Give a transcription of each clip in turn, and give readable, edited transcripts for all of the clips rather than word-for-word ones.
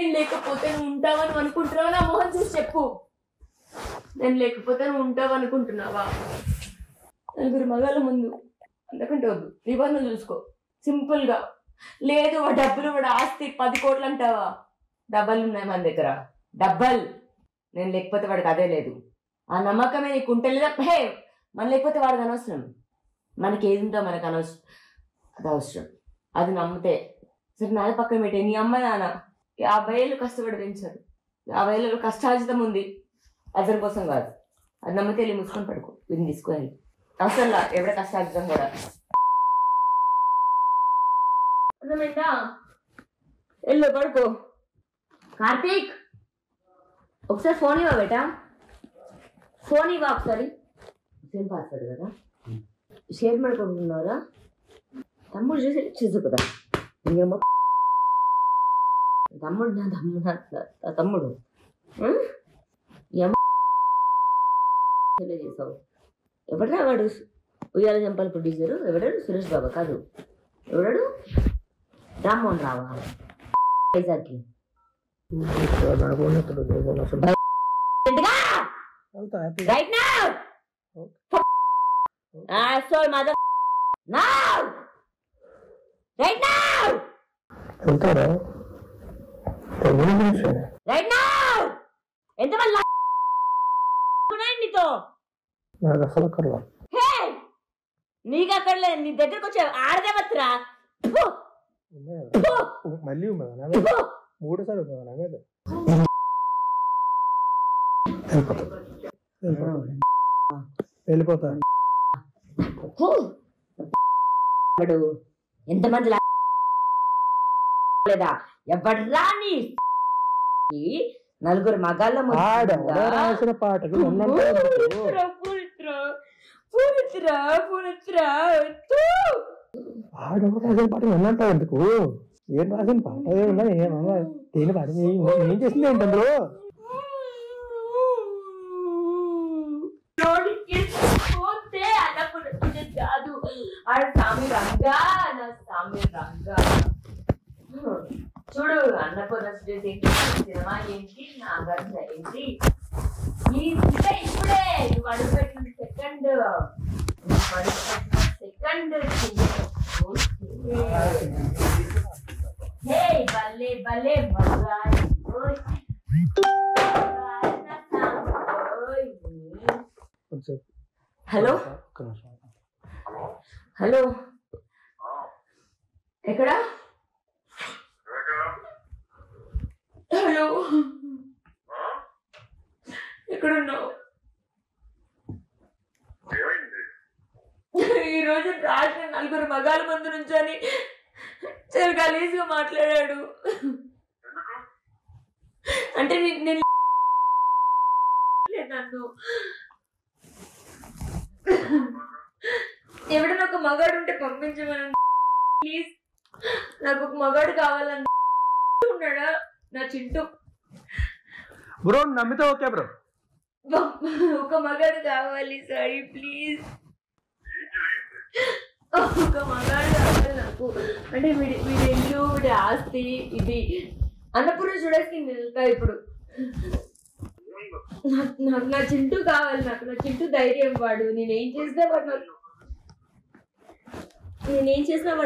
నేను లేకపోతే నువ్వు ఉంటావని అనుకుంటున్నావా? నా మొహం చూసి చెప్పు. నేను లేకపోతే నువ్వు ఉంటావు అనుకుంటున్నావా? నలుగురు మగాళ్ళ ముందు అంతకంటే వద్దు, నిబంధన చూసుకో సింపుల్ గా. లేదు వాడు డబ్బులు, వాడు ఆస్తి 10 కోట్లు అంటావా? డబ్బలు ఉన్నాయి మన దగ్గర, డబ్బల్. నేను లేకపోతే వాడికి అదే లేదు. ఆ నమ్మకమే నీకు ఉంటే లేదా హే మన లేకపోతే వాడికి అనవసరం. మనకి ఏది ఉందో మనకు అనవసరం, అది అవసరం. అది నమ్మితే సరే. నాన్న పక్కన పెట్టే నీ అమ్మ నాన్న 50 ఏళ్ళు కష్టపడి పెంచారు. 50 ఏళ్ళలో కష్టార్జితం ఉంది, అతని కోసం కాదు. అది నమ్మితే వెళ్ళి మూసుకొని పడుకో, వీడిని తీసుకొని అసలు ఎవడ కష్టార్జితం కూడా. అర్థమైందా? వెళ్ళు పడుకో. కార్తీక్ ఒకసారి ఫోన్ ఇవ్వ బేటా, ఫోన్ ఇవ్వ ఒకసారి. సేమ్ పాస్వర్డ్ కదా, షేర్ ಮಾಡ್ಕೊಂಡ್న్నారా? తమ్ముడు చూసి చూసు కదా. ఇంకేమో తమ్ముడు, నా తమ్ముడు చేసావు. ఎవడరా వాడు? ఉయ్యాల జంపాల ప్రొడ్యూసరు ఎవడాడు? సురేష్ బాబా కాదు, ఎవడాడు? రామ్మోహన్ రావా? వైజాగ్కి right now. Asshole mother. Now! Right now! Right now! ఎంతమంది నీతో? నాకు అసలు అక్కర్లా. హే నీకు అక్కర్లే, నీ దగ్గరకు వచ్చే ఆడదేవత్రా. మళ్ళీ ఉన్నదా? 3 సార్లు ఉన్నదా నా మీద? వెళ్ళిపోతా. ఎంతమంది లేదా ఎవడ్రా నీ? నలుగురు మగాళ్ళ రాసిన పాటకి ఆడెవరు రాసిన పాట ఉన్నంటావు ఎందుకు? ఏం రాసిన పాట ఏమన్నా? ఏమన్నా దేని పాట ఏం చేసింది ఏంటి అందులో? కాదు ఆడ సామి రంగా, నా సామి రంగా. చూడు అన్నపూర్ణ సినిమా ఏంటి, నాగార్జున ఏంటి, ఇప్పుడే నువ్వు అడుగుపెట్టిన సెకండ్ హే భలే భలే మగాయి. హలో హలో, ఎక్కడా? హలో ఎక్కడున్నావు? ఈరోజు రాసిన నలుగురు మగాళ్ళ ముందు నుంచని చాలా గలీజ్గా మాట్లాడాడు. అంటే నేను నన్ను ఎవడన్నా ఒక మగాడు ఉంటే పంపించమని ప్లీజ్. నాకు ఒక మగాడు కావాలని ఉన్నాడా నా చింటూ బ్రో? నమ్మితే ఓకే బ్రో, ఒక మగాడు కావాలి సారీ ప్లీజ్. ఒక మగాడు కావాలి నాకు. అంటే వీడి ఇల్లు, వీడి ఆస్తి, ఇది అన్నపూర్ణ చూడేసి వెళ్తా ఇప్పుడు. నాకు నా చింటూ కావాలి, నాకు నా చింటూ ధైర్యం. వాడు నేనేం చేసినా వాడు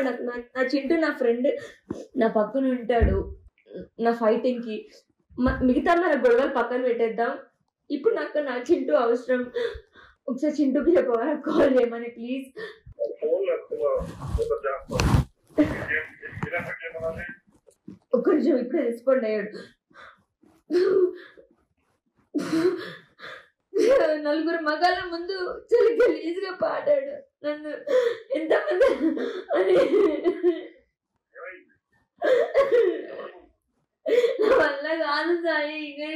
నాకు నా చింటూ నా ఫ్రెండ్, నా పక్కన ఉంటాడు నా ఫైటింగ్ కి. మిగతా మన గొడవలు పక్కన పెట్టేద్దాం. ఇప్పుడు నాకు నా చింటూ అవసరం. ఒకసారి చింటూకి చెప్పవా నాకు కాల్ చేయమని ప్లీజ్. ఒక్క నిమిషం, ఇప్పుడే రెస్పాండ్ అయ్యాడు. నలుగురు మగాళ్ళ ముందు చాలా గలీజ్గా పాడాడు నన్ను. ఎంతమంది అని నా వల్ల కాదు సాయి. ఇంకా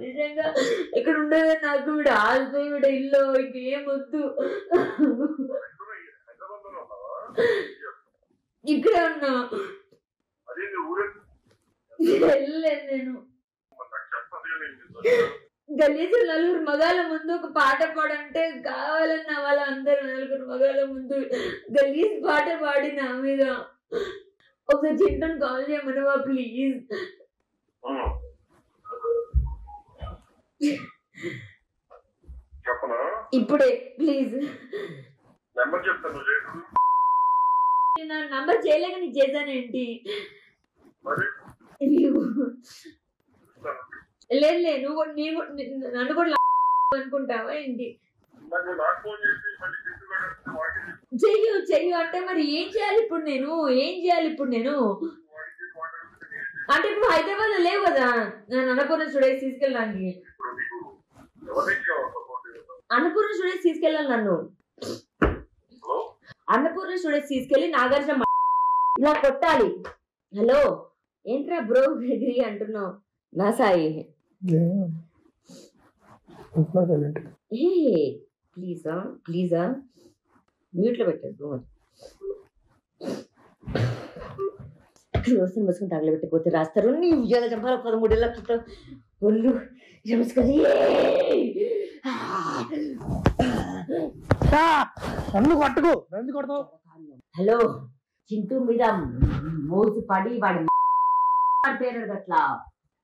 నిజంగా ఇక్కడ ఉండదు నాకు. వీడు ఆల్తో వీడ ఇల్లు ఇంకేం వద్దు. ఇక్కడే ఉన్నా, వెళ్ళలేదు నేను. గలీజు నలుగురు మగాళ్ళ ముందు ఒక పాట పాడంటే కావాలన్న వాళ్ళందరూ నలుగురు మగాళ్ళ ముందు గలీజ్ పాట పాడి నా మీద. ఒకసారి చింటను కాల్ చేయమనవా ప్లీజ్? చెప్పనా? ఇప్పుడే ప్లీజ్. నెంబర్ చెప్తాను. నా నంబర్ చేయలేక నీకు చేశానేంటి? లేదు లేదు, నువ్వు నన్ను కూడా అనుకుంటావా ఏంటి? చెయ్యు చెయ్యు అంటే మరి ఏం చేయాలి ఇప్పుడు నేను? అంటే ఇప్పుడు హైదరాబాద్ లో లేవు కదా నేను అన్నపూర్ణ స్టూడియోస్ తీసుకెళ్ళడానికి. అన్నపూర్ణ స్టూడియోస్ తీసుకెళ్ళాలి నన్ను. అన్నపూర్ణ స్టూడియోస్ తీసుకెళ్ళి నాగార్జున ఇలా కొట్టాలి. హలో ఏంట్రా బ్రో డిగ్రీ అంటున్నావు? నా సాయి ప్లీజా మ్యూట్లో పెట్టాడు. రోజులు మసుకుని తగలబెట్టిపోతే రాస్తారు. నీ ఉద్యోగ చంపాల 13 లక్షలతో ఒళ్ళు నమస్కారం. హలో చింటూ మీద మోసు పడి వాడి పేరు అట్లా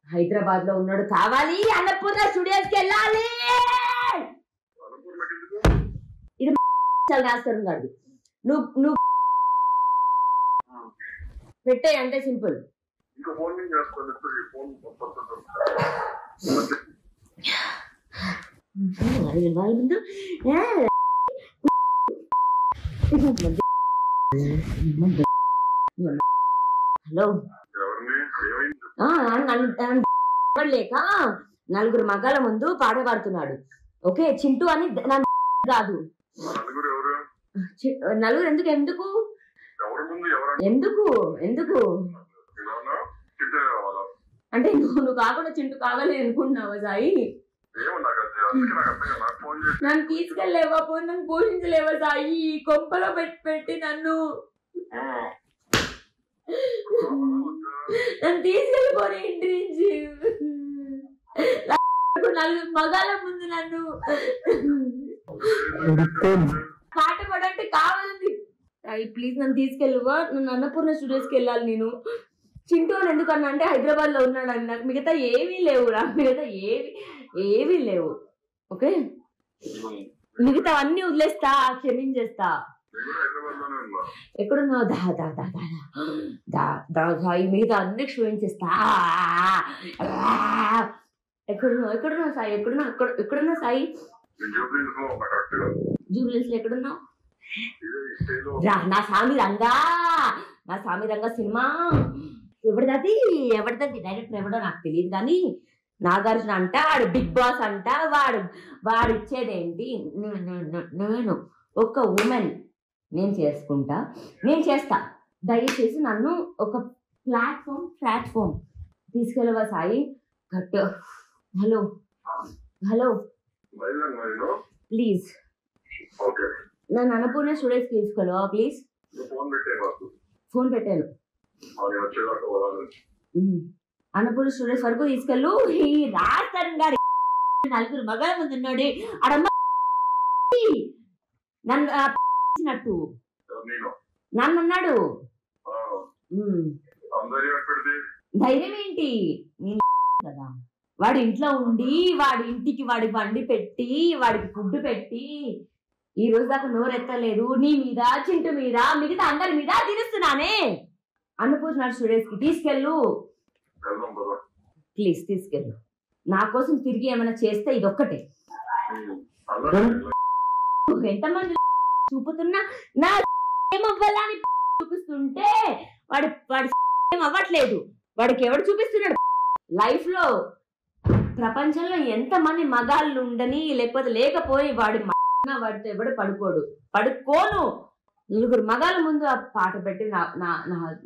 హైదరాబాద్ లో ఉన్నాడు. కావాలి అన్నపూర్ణ స్టూడియోస్కి వెళ్ళాలి. ఇది రాస్తారు కాదు. నువ్వు పెట్టే అంటే సింపుల్. వాళ్ళ ముందు హలో లేక నలుగురు మగాళ్ళ ముందు పాట పాడుతున్నాడు. ఓకే చింటూ అని కాదు. నలుగురు ఎందుకు ఎందుకు ఎందుకు ఎందుకు అంటే నువ్వు కాకుండా చింటూ కావాలి అనుకుంటున్నావా సాయి? నన్ను తీసుకెళ్ళలేవా? నన్ను పోషించలేవా సాయి? కొంపలో పెట్టి నన్ను తీసుకెళ్ళిపోయి ఇంటి నుంచి నలుగురు మగాళ్ళ ముందు నన్ను పాట పాడంటే కావాలండి. ప్లీజ్ నన్ను తీసుకెళ్ళవా? నన్ను అన్నపూర్ణ స్టూడియోస్కి వెళ్ళాలి నేను. చింటూ అని ఎందుకన్నా అంటే హైదరాబాద్ లో ఉన్నాడు అని. నాకు మిగతా ఏమీ లేవు రా, మిగతా ఏమీ లేవు. ఓకే మిగతా అన్ని వదిలేస్తా, క్షమించేస్తా. ఎక్కడున్నావు? సాయి మిగతా అన్ని క్షమించేస్తా. ఎక్కడున్నావు సాయి? ఎక్కడున్నావు సాయి? జూబ్లీస్ లో ఎక్కడున్నావు? నా స్వామి రంగా సినిమా ఎవరిది డైరెక్టర్ ఎవడో నాకు తెలియదు కానీ నాగార్జున అంట, వాడు బిగ్ బాస్ అంట. వాడు ఇచ్చేదేంటి? నేను ఒక ఉమెన్, నేను చేస్తా. దయచేసి నన్ను ఒక ప్లాట్ఫామ్ తీసుకెళ్ళవా సాయి? కట్. హలో ప్లీజ్ నన్ను అన్నపూర్ణ స్టూడియోస్ తీసుకెళ్ళవా ప్లీజ్? ఫోన్ పెట్టాను. అన్నపూర్ణ స్టూడియోస్ వరకు తీసుకెళ్ళు. ఈ రాజస్థాన్ గారి నలుగురు మగల ముందు ఉన్నాడు అడమ్మ నన్ను నన్ను అన్నాడు. ధైర్యం ఏంటి కదా? వాడి ఇంట్లో ఉండి వాడి ఇంటికి వాడి బండి పెట్టి వాడికి ఫుడ్ పెట్టి ఈ రోజు దాకా నోరెత్తలేదు. నీ మీద, చింటు మీద, మిగతా అందరి మీద తిరుస్తున్నానే. అన్నపూర్ణ స్టూడియోస్ కి తీసుకెళ్ళు ప్లీజ్, తీసుకెళ్ళు. నా కోసం తిరిగి ఏమైనా చేస్తే ఇదొక్కటే. ఎంతమంది చూపుతున్నా నా ఏమవ్వాలని చూపిస్తుంటే వాడి ఏం అవ్వట్లేదు. వాడికి ఎవడు చూపిస్తున్నాడు? లైఫ్ లో ప్రపంచంలో ఎంతమంది మగాళ్ళు ఉండని లేకపోయి వాడితో ఎవడు పడుకోను. నలుగురు మగాళ్ళ ముందు ఆ పాట పెట్టి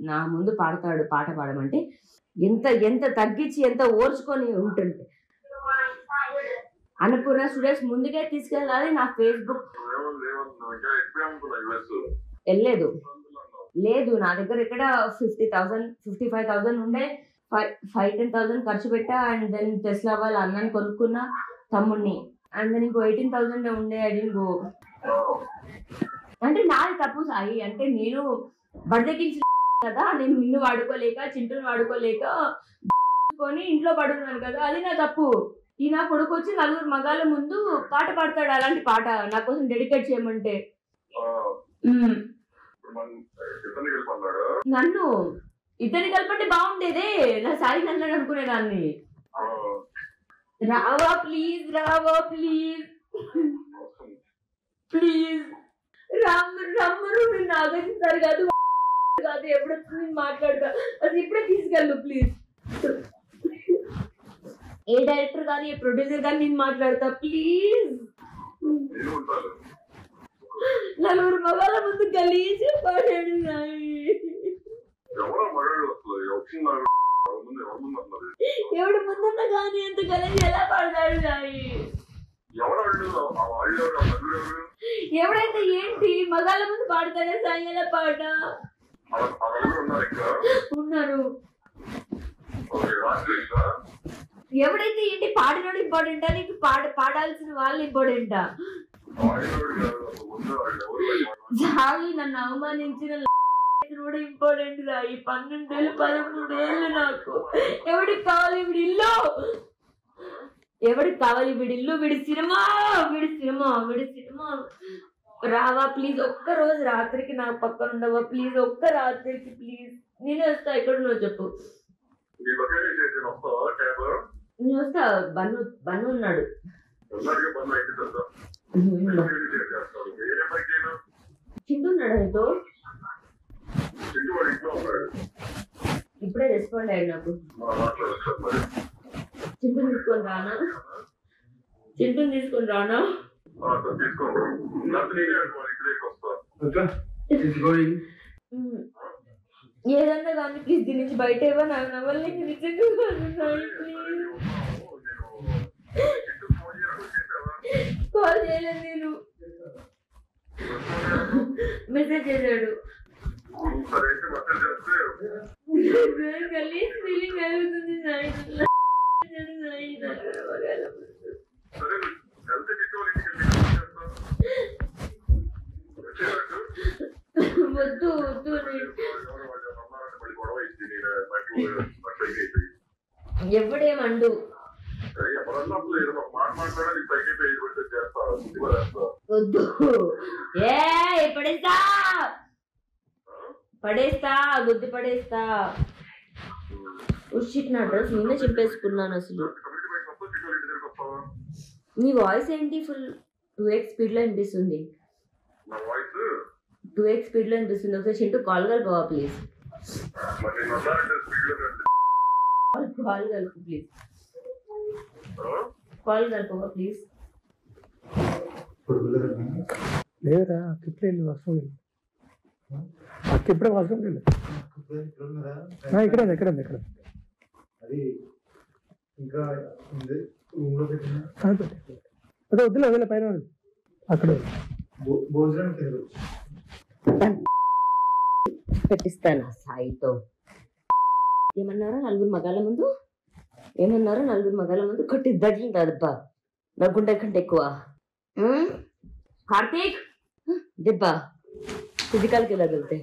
నా ముందు పాడతాడు. పాట పాడమంటే ఎంత తగ్గించి ఎంత ఓర్చుకొని ఉంటుంది. అన్నపూర్ణ స్టూడియోస్ ముందుకే తీసుకెళ్ళాలి. నా ఫేస్బుక్ లేదు నా దగ్గర ఇక్కడ 50,000 55,000 ఉండే. 5-10,000 ఖర్చు పెట్టా. అండ్ దెన్ టెస్లా వాళ్ళ అన్నని కొనుక్కున్నా, తమ్ముడిని. అండ్ దెన్ ఇంకో 18,000 ఉండే. I don't go. అంటే నాది తప్పు సాయి. అంటే నేను బడిదెక్కించిన కదా, నేను నిన్ను వాడుకోలేక చింటూని వాడుకోలేక ఇంట్లో పడున్నాను కదా, అది నా తప్పు. ఈ నా కొడుకు వచ్చి నలుగురు మగాళ్ళ ముందు పాట పాడతాడు, అలాంటి పాట నా కోసం డెడికేట్ చేయమంటే. నన్ను ఇద్దరిని కలపంటే బాగుండేదే, నా సాయి నన్ను అనుకునేదాన్ని. రావా ప్లీజ్, రావా ప్లీజ్ ప్లీజ్. రమ్మరు నేను ఆగేస్తారు కాదు కాదు, ఎప్పుడొచ్చి నేను మాట్లాడతా, అది ఇప్పుడే తీసుకెళ్ళు ప్లీజ్. ఏ డైరెక్టర్ కానీ ఏ ప్రొడ్యూసర్ కానీ నేను మాట్లాడతా ప్లీజ్. నలుగురు మగాళ్ళ ముందు గలీజ్ పాడాడు సాయి. ఎవడు ముందున్నా కానీ అంత గలీజ్ ఎలా పాడతాడు సాయి? ఎవడైతే ఏంటి, మగాళ్ళ ముందు పాడతాడే సాయి ఎలా పాట? ఉన్నారు. ఎవడైతే ఏంటి, పాడినోడు ఇంపార్టెంటా నీకు పాడాల్సిన వాళ్ళు ఇంపార్టెంటా? సాయి నన్ను అవమానించిన కూడా ఇంపార్టెంట్ గా. ఈ 12 ఏళ్ళు 13 ఏళ్ళు నాకు. ఎవడికి కావాలి వీడి ఇల్లు? ఎవడికి కావాలి వీడి ఇల్లు? వీడి సినిమా వీడి సినిమా వీడి సినిమా. రావా ప్లీజ్, ఒక్క రోజు రాత్రికి నా పక్కన ఉండవా ప్లీజ్, ఒక్క రాత్రికి ప్లీజ్. నేను వస్తా, ఎక్కడ నువ్వు చెప్పు. నేను వస్తా. బన్ను ఉన్నాడు. చింటున్నాడు నీతో? ఇప్పుడే రెస్పాండ్ అయ్యాడు నాకు. చింటుని తీసుకొని రానా? చింటుని తీసుకొని రానా? ఏదన్నా కానీ ప్లీజ్ దీని నుంచి బయట ఇవ్వ. నాకు నవ్వలేక నిజంగా ప్లీజ్. కాల్ చేయలేదు నేను, మెసేజ్ చేశాడు. గలీజ్ ఫీలింగ్ కలుగుతుంది సాయి. వద్దు వద్దు. ఎవడేమండు? వద్దు. పడేస్తా పడేస్తా గుద్ది పడేస్తా. నా డ్రెస్ నేనే చింపేసుకున్నాను అసలు. నీ వాయిస్ ఏంటి ఫుల్ 2x స్పీడ్ లో వినిపిస్తుంది? 2x స్పీడ్ లో వినిపిస్తుంది. ఒకసారి చింటూ కాల్ కలుపువా ప్లీజ్. కాల్ కలుపు ప్లీజ్. కాల్ కలుపువా ప్లీజ్. లేదురా ఇప్పుడే వర్షం వెళ్ళి అక్క ఇప్పుడే వర్షం వెళ్ళి ఇక్కడ ఇక్కడ ఇక్కడ అది ఇంకా అదే వద్దులే వదిలే పైన అక్కడ భోజనం పెట్టిస్తాను సాయితో. ఏమన్నారో నలుగురు మగాళ్ళ ముందు, ఏమన్నారో నలుగురు మగాళ్ళ ముందు కొట్టి దడ్లుంటాదబ్బా. నా గుండె కంటే ఎక్కువ. కార్తీక్ దిబ్బా ఫిజికల్కి తగిలితే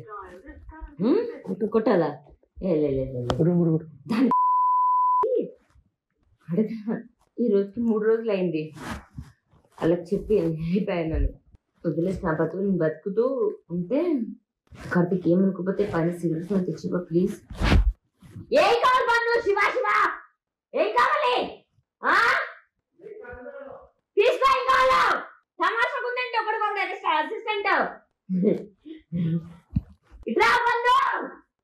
కొట్టాలా? ఈ రోజుకి 3 రోజులు అయింది. అలా చెప్పి వెళ్ళిపోయాను. వదిలేసి నా బతుకు నేను బతుకుతూ ఉంటే కార్తీక్ ఏమనుకోపోతే పైన సిగరెట్స్ అని తెచ్చిపో ప్లీజ్. ఏం కావాలి పన్ను? శివ శివ ఏం కావాలి? తీసుకో. ఏం కావాలా? తమాషా ఉందంటే ఒకటి అసిస్టెంట్. ఇట్లా బంధు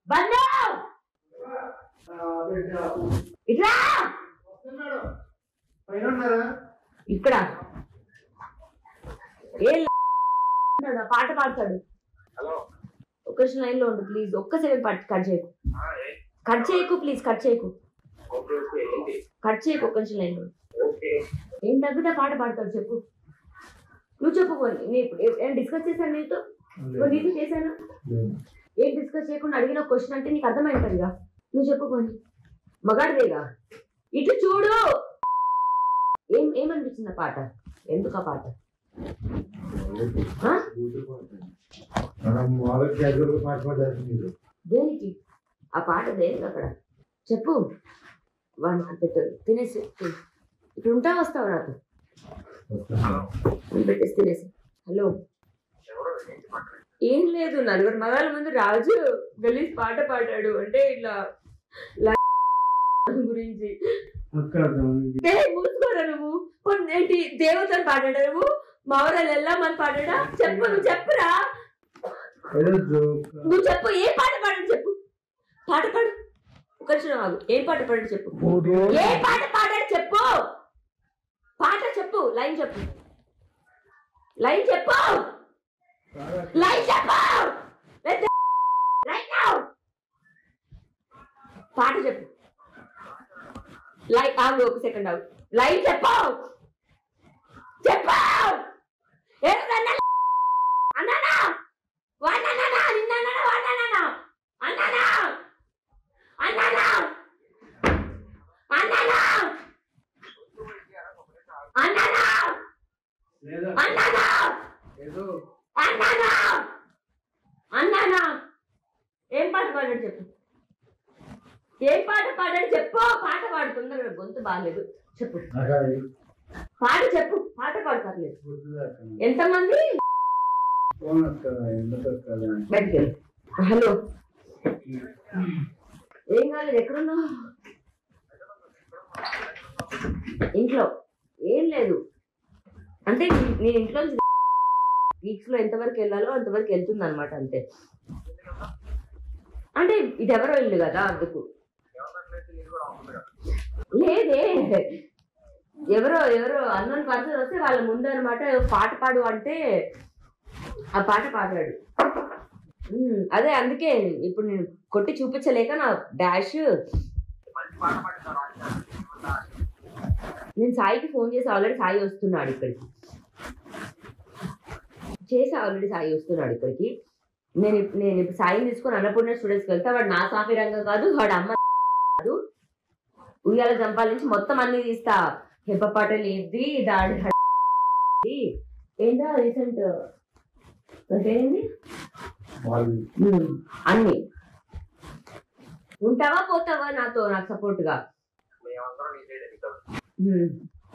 బంధు ఇట్లా ఇక్కడ ఏ పాట పాడతాడు. ఒక్క లైన్ లో ఉండు ప్లీజ్. ఒక్క సెకండ్ కట్ చేయకు, కట్ చేయకు ప్లీజ్, కట్ చేయకు, కట్ చేయకు. ఒక్క లైన్ లో ఏం తగ్గితే పాట పాడతాడు చెప్పు. నువ్వు చెప్పుకోండి. నేను డిస్కస్ చేశాను నీతో, నీతో చేశాను. ఏం డిస్కస్ చేయకుండా అడిగిన క్వశ్చన్ అంటే నీకు అర్థమైంటుందిగా. నువ్వు చెప్పుకోండి. మగాడిదేగా. ఇటు చూడు. ఏమనిపించింది ఆ పాట? ఎందుకు ఆ పాట? దేనికి ఆ పాట? దేనికి అక్కడ చెప్పు. వాడికి పెట్టు. తినేసి ఇప్పుడు ఉంటా వస్తావు నాకు పెట్టేసి తినేసి. హలో ఏం లేదు, నలుగురు మగాళ్ళ ముందు రాజు గలీజ్ పాట పాడాడు అంటే ఇట్లా గురించి. మూసుకోరా నువ్వు. ఏంటి దేవతను పాడాడా నువ్వు? మావరాలు వెళ్ళామని పాడాడా? చెప్పు, నువ్వు చెప్పురా, నువ్వు చెప్పు. ఏ పాట పాడాడు చెప్పు, పాట పాడు. ఒక నిమిషం ఆగు. ఏం పాట పాడాడు చెప్పు, ఏ పాట పాడాడు చెప్పు, పాట చెప్పు, లైన్ చెప్పు, లైన్ చెప్పు, లైన్ చెప్పు, పాట చెప్పు. లైన్ ఆగు, ఒక సెకండ్ ఆగు. లైన్ చెప్పు, చెప్పు. అన్నానా వాడినా నిన్న వాడినా అన్నానా అన్నానా అన్నానా అన్నానా అన్నానా అన్నానా అన్నానా. ఏం పాట పాడాడు చెప్పు, ఏం పాట పాడాడు చెప్పు. పాట పాడుతుందా? గొంతు బాగాలేదు, చెప్పు. పాట చెప్పు, పాట పాడతారు. ఎంతమంది? హలో, ఏం కాలేదు, ఎక్కడున్నావు? ఇంట్లో. ఏం లేదు అంటే నేను ఇంట్లో వీక్స్ లో ఎంతవరకు వెళ్ళాలో అంతవరకు వెళ్తుంది అనమాట, అంతే. అంటే ఇది ఎవరో ఇల్లు కదా, అందుకు. లేదే, ఎవరో అన్నోన్ పర్సన్ వస్తే వాళ్ళ ముందు అనమాట పాట పాడు అంటే ఆ పాట పాడాడు. అదే అందుకే ఇప్పుడు నేను కొట్టి చూపించలేక నా డాష్. నేను సాయికి ఫోన్ చేసి ఆల్రెడీ సాయి వస్తున్నాడు ఇక్కడికి, నేను ఇప్పుడు సాయిని తీసుకొని అన్నపూర్ణ స్టూడెంట్స్కి వెళ్తా. వాడు నా స్వామి రంగం కాదు, వాడు అమ్మ కాదు. ఉయ్యాల జంపాల నుంచి మొత్తం అన్ని తీస్తా. హెబ్బ పాటలు ఇది దాడి ఏంటో రీసెంట్ పేరేంది అన్ని. ఉంటావా పోతావా నాతో, నాకు సపోర్ట్ గా?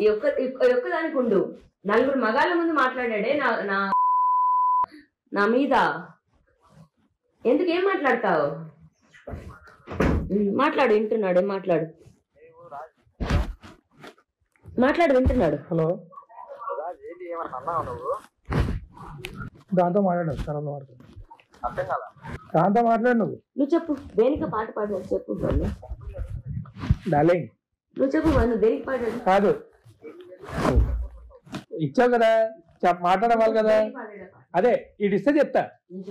ఈ ఒక్కదానికి ఉండు. నలుగురు మగాళ్ళ ముందు మాట్లాడాడే నా మీద. ఎందుకు, ఏం మాట్లాడతావు? మాట్లాడు, వింటున్నాడు. ఏం మాట్లాడు, వింటున్నాడు. హలో, దాంతో మాట్లాడు, దాంతో మాట్లాడు. నువ్వు చెప్పు, దేనికి పాట పాడాడు చెప్పు. డార్లింగ్ నువ్వు చెప్పు, నువ్వు దేనికి పాడాడు? కాదు, ఇచ్చావు కదా, మాట్లాడవాలి కదా. అదే ఇడిస్తే చెప్తా, నువ్వు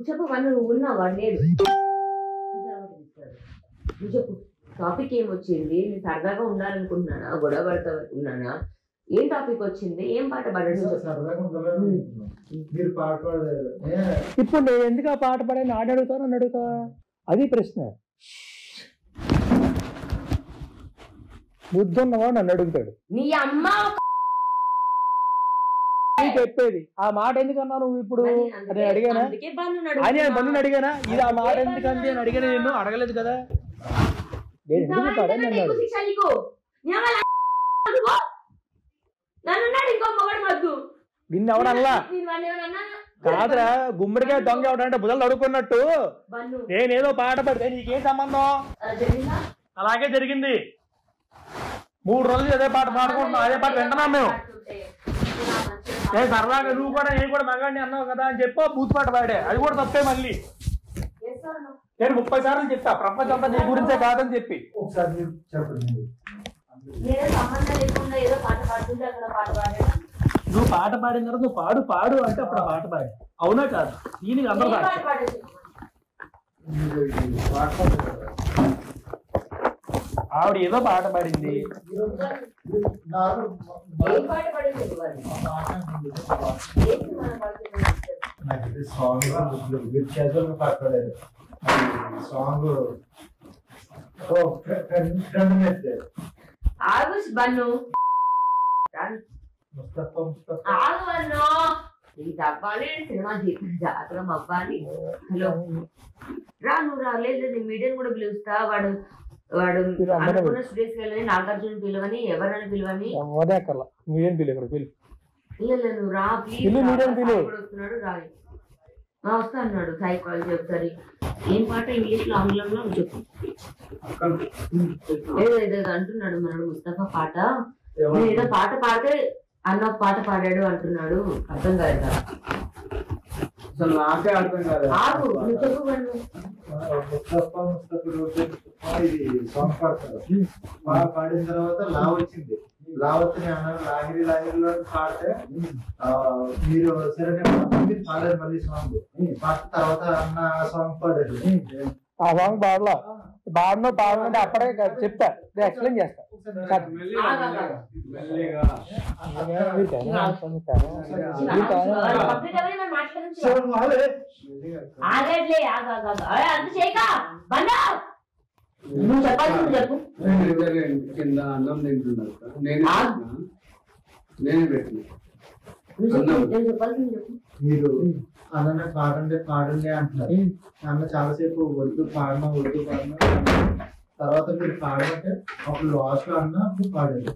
చెప్పు. నువ్వు ఉన్నావు, వాడు లేడు. నువ్వు చెప్పు, టాపిక్ ఏమొచ్చింది? నేను సరదాగా ఉండాలనుకుంటున్నానా, గొడవ పడతానుకున్నానా? ఏం టాపిక్ వచ్చింది? ఏం పాట పాడాడు? ఇప్పుడు నేను ఎందుకు ఆ పాట పాడాను ఆడ అడుగుతాను, నన్ను అడుగుతావా? అది ప్రశ్న. బుద్ధున్నవా నన్ను అడుగుతాడు. నీ అమ్మ చెప్పేది ఆ మాట ఎందుకన్నా నువ్వు ఇప్పుడు? అదే అడిగానా? అని బంధుని అడిగానా? ఇది ఆ మాట ఎందుకంది అని అడిగాను. నేను అడగలేదు కదా. నిన్ను ఎవడల్లా కాదురా, గుమ్మడికాయ దొంగ ఎవడంటే బుధలు అడుగుకున్నట్టు నేనేదో పాట పడితే నీకేం సంబంధం? అలాగే జరిగింది. 3 రోజులు అదే పాట పాడుకుంటున్నాం, అదే పాట వింటున్నాం మేము. సరదాగా నువ్వు కూడా నేను కూడా మగాడిని అన్నావు కదా అని చెప్పి బూత్ పాట పాడే, అది కూడా తప్పే. మళ్ళీ నేను 30 సార్లు చెప్తా ప్రపంచం అంతా నీ గురించే కాదని చెప్పి. నువ్వు పాట పాడిన తర్వాత నువ్వు పాడు పాడు అంటే అప్పుడు పాట పాడి, అవునా కాదు? దీనికి అందరూ ఆవిడ ఏదో పాట పాడింది. సినిమా జాతరం అవ్వాలి. హలో రా, నువ్వు రాలేదు, మీడియం కూడా పిలుస్తా. వాడు వాడు అనుకున్న స్టూడియోస్ వెళ్ళని నాగార్జున పిలవని ఎవరైనా పిలవని అదే అక్కర్లా మీరేం పిలు ఇక్కడ పిలు లేదు నువ్వు రా ప్లీజ్ వస్తున్నాడు రాని వస్తా అన్నాడు సాయి కాల్ ఒకసారి ఏం పాట ఇంగ్లీష్ లో ఆంగ్లంలో చెప్పు ఏదో అంటున్నాడు మనడు ముస్తఫా పాట ఏదో పాట పాడితే అన్న పాట పాడాడు అంటున్నాడు అర్థం కాదు అసలు నాకే అర్థం కాదు. ఆగు నువ్వు చెప్పు ఇది సాంగ్ పాడతారు. పాడిన తర్వాత లా వచ్చింది. లా వచ్చి అన్నారు లాహిరి లాహిరిలో పాడితే మీరు సరే మీరు పాడారు మళ్ళీ సాంగ్ పాడిన తర్వాత అన్న సాంగ్ పాడారు. ఆ సాంగ్ పాడలా పాడాలంటే అప్పుడే చెప్తా ఎక్స్ప్లెయిన్ చేస్తా. కింద అన్నం తింటున్నారు నేను పెట్టిన మీరు అన్న పాడండి అంటున్నారు. అన్న చాలాసేపు వద్దు పాడినా తర్వాత మీరు పాడమంటే అప్పుడు లాస్ట్ లో అన్న అప్పుడు పాడారు.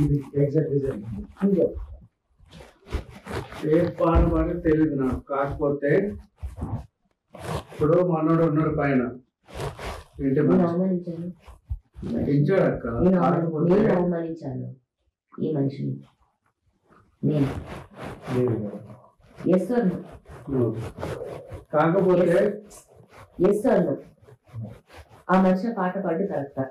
ఇది ఎగ్జాక్ట్ జరిగింది. ఏ పాడమని తెలియదు నాకు. కాకపోతే ఇప్పుడు మనోడు ఉన్నాడు పైన ఇంటి ఇచ్చాడు అక్క. అవమానించాను ఈ మనిషిని నేను కాకపోతే ఆ మనిషి పాట పాడి కరెక్టా